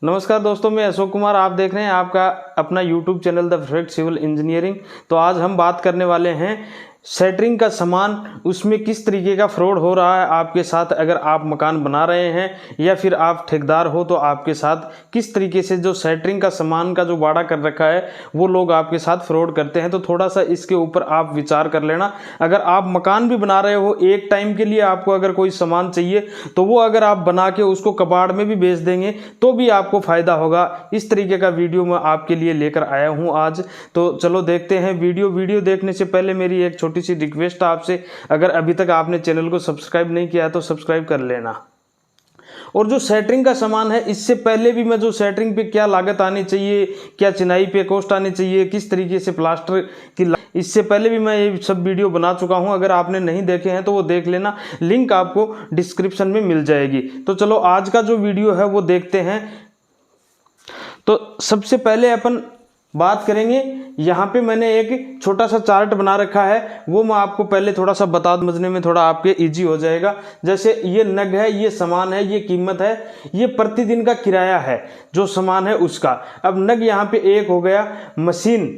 नमस्कार दोस्तों, मैं अशोक कुमार। आप देख रहे हैं आपका अपना YouTube channel the perfect civil engineering. तो आज हम बात करने वाले हैं सेटरिंग का सामान, उसमें किस तरीके का फ्रॉड हो रहा है आपके साथ। अगर आप मकान बना रहे हैं या फिर आप ठेकेदार हो तो आपके साथ किस तरीके से जो सेटरिंग का सामान का जो वादा कर रखा है वो लोग आपके साथ फ्रॉड करते हैं। तो थोड़ा सा इसके ऊपर आप विचार कर लेना। अगर आप मकान भी बना रहे हो, एक टाइम के लिए आपको अगर कोई सामान चाहिए तो वो अगर आप बना के उसको कबाड़ में भी बेच देंगे तो भी आपको फ़ायदा होगा। इस तरीके का वीडियो मैं आपके लिए लेकर आया हूँ आज। तो चलो देखते हैं वीडियो देखने से पहले मेरी एक छोटी सी रिक्वेस्ट है आपसे, अगर अभी तक आपने चैनल को सब्सक्राइब नहीं किया है तो सब्सक्राइब कर लेना। और जो सेटरिंग का सामान है, इससे पहले भी मैं जो सेटरिंग पे क्या लागत आनी चाहिए, क्या चिनाई पे कॉस्ट आनी चाहिए, किस तरीके से प्लास्टर की, इससे पहले भी मैं ये सब वीडियो बना चुका हूं। अगर आपने नहीं देखे हैं तो वो देख लेना, लिंक आपको डिस्क्रिप्शन में मिल जाएगी। तो चलो आज का जो वीडियो है वो देखते हैं। तो सबसे पहले अपन बात करेंगे, यहाँ पे मैंने एक छोटा सा चार्ट बना रखा है, वो मैं आपको पहले थोड़ा सा बता समझने में थोड़ा आपके इजी हो जाएगा। जैसे ये नग है, ये सामान है, ये कीमत है, ये प्रतिदिन का किराया है जो सामान है उसका। अब नग यहाँ पे एक हो गया। मशीन,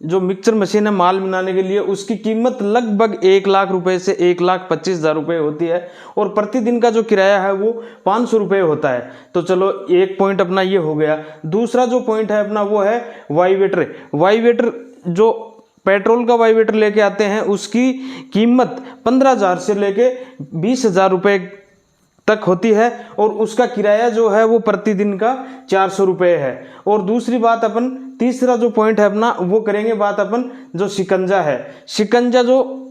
जो मिक्सचर मशीन है माल बनाने के लिए, उसकी कीमत लगभग 1 लाख रुपए से 1,25,000 रुपये होती है। और प्रतिदिन का जो किराया है वो 500 रुपये होता है। तो चलो एक पॉइंट अपना ये हो गया। दूसरा जो पॉइंट है अपना वो है वाइवेटर। जो पेट्रोल का वाइवेटर लेके आते हैं उसकी कीमत 15,000 से लेके 20,000 रुपये तक होती है। और उसका किराया जो है वो प्रतिदिन का 400 रुपये है। और दूसरी बात, अपन तीसरा जो पॉइंट है अपना वो करेंगे बात अपन जो शिकंजा है। शिकंजा जो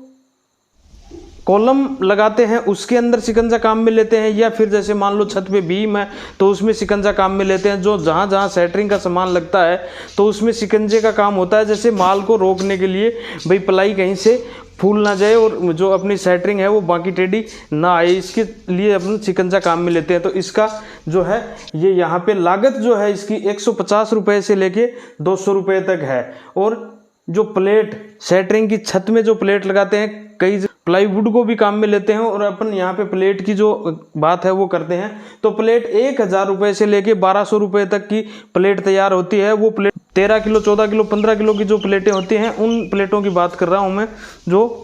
कॉलम लगाते हैं उसके अंदर शिकंजा काम में लेते हैं, या फिर जैसे मान लो छत पे बीम है तो उसमें शिकंजा काम में लेते हैं। जो जहाँ जहाँ सेटरिंग का सामान लगता है तो उसमें शिकंजे का काम होता है। जैसे माल को रोकने के लिए, भाई प्लाई कहीं से फूल ना जाए और जो अपनी सेटरिंग है वो बाकी टेढ़ी ना आए, इसके लिए अपन शिकंजा काम में लेते हैं। तो इसका जो है ये यहाँ पे लागत जो है इसकी 150 रुपये से लेके 200 रुपये तक है। और जो प्लेट, सेटरिंग की छत में जो प्लेट लगाते हैं, कई प्लाईवुड को भी काम में लेते हैं। और अपन यहाँ पे प्लेट की जो बात है वो करते हैं तो प्लेट 1,000 रुपये से लेके 1,200 रुपये तक की प्लेट तैयार होती है। वो प्लेट 13 किलो, 14 किलो, 15 किलो की जो प्लेटें होती हैं उन प्लेटों की बात कर रहा हूँ मैं, जो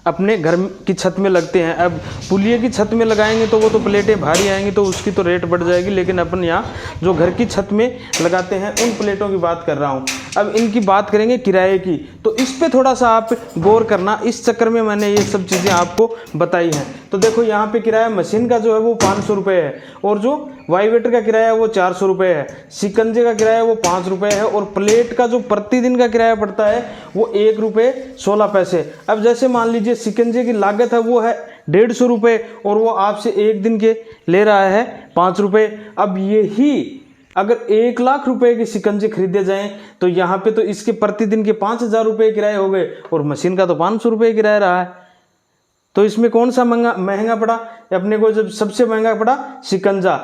अपने घर की छत में लगते हैं। अब पुलिये की छत में लगाएंगे तो वो तो प्लेटें भारी आएंगी तो उसकी तो रेट बढ़ जाएगी, लेकिन अपन यहाँ जो घर की छत में लगाते हैं उन प्लेटों की बात कर रहा हूँ। अब इनकी बात करेंगे किराए की, तो इस पे थोड़ा सा आप गौर करना। इस चक्कर में मैंने ये सब चीज़ें आपको बताई हैं। तो देखो यहाँ पे किराया मशीन का जो है वो 500 रुपये है, और जो वाइवेटर का किराया वो 400 रुपये है, शिकंजे का किराया वो 5 रुपये है, और प्लेट का जो प्रतिदिन का किराया पड़ता है वो 1 रुपये 16 पैसे। अब जैसे मान लीजिए शिकंजे की लागत है वो है 150 रुपये और वो आपसे एक दिन के ले रहा है 5 रुपये। अब यही अगर 1 लाख रुपए के शिकंजे खरीदे जाएं तो यहाँ पे तो इसके प्रतिदिन के 5,000 रुपये किराए हो गए, और मशीन का तो 500 रुपये किराया रहा है। तो इसमें कौन सा महंगा पड़ा अपने को? जब सबसे महंगा पड़ा शिकंजा।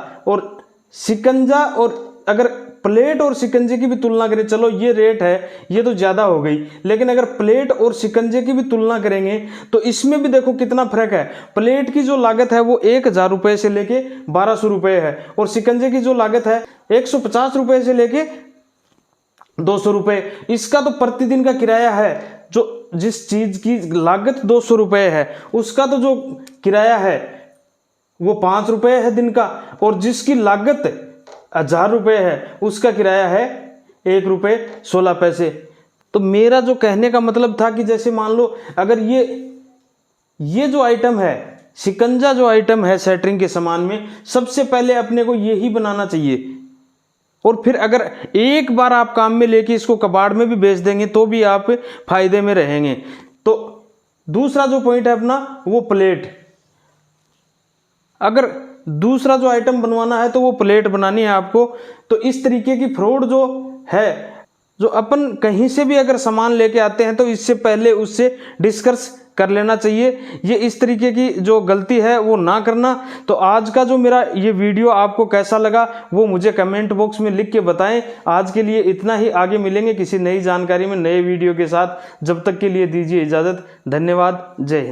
और अगर प्लेट और शिकंजे की भी तुलना करें, चलो ये रेट है ये तो ज़्यादा हो गई, लेकिन अगर प्लेट और शिकंजे की भी तुलना करेंगे तो इसमें भी देखो कितना फर्क है। प्लेट की जो लागत है वो 1,000 रुपये से लेके 1,200 रुपये है, और शिकंजे की जो लागत है 150 रुपये से लेके 200 रुपये। इसका तो प्रतिदिन का किराया है, जो जिस चीज़ की लागत 200 रुपये है उसका तो जो किराया है वो 5 रुपये है दिन का, और जिसकी लागत 1,000 रुपये है उसका किराया है 1 रुपये 16 पैसे। तो मेरा जो कहने का मतलब था कि जैसे मान लो अगर ये जो आइटम है, शिकंजा जो आइटम है सेटरिंग के सामान में, सबसे पहले अपने को यही बनाना चाहिए। और फिर अगर एक बार आप काम में लेके इसको कबाड़ में भी बेच देंगे तो भी आप फायदे में रहेंगे। तो दूसरा जो पॉइंट है अपना वो प्लेट। अगर दूसरा जो आइटम बनवाना है तो वो प्लेट बनानी है आपको। तो इस तरीके की फ्रॉड जो है, जो अपन कहीं से भी अगर सामान लेके आते हैं तो इससे पहले उससे डिस्कस कर लेना चाहिए। ये इस तरीके की जो गलती है वो ना करना। तो आज का जो मेरा ये वीडियो आपको कैसा लगा वो मुझे कमेंट बॉक्स में लिख के बताएं। आज के लिए इतना ही, आगे मिलेंगे किसी नई जानकारी में नए वीडियो के साथ। जब तक के लिए दीजिए इजाज़त। धन्यवाद। जय हिंद।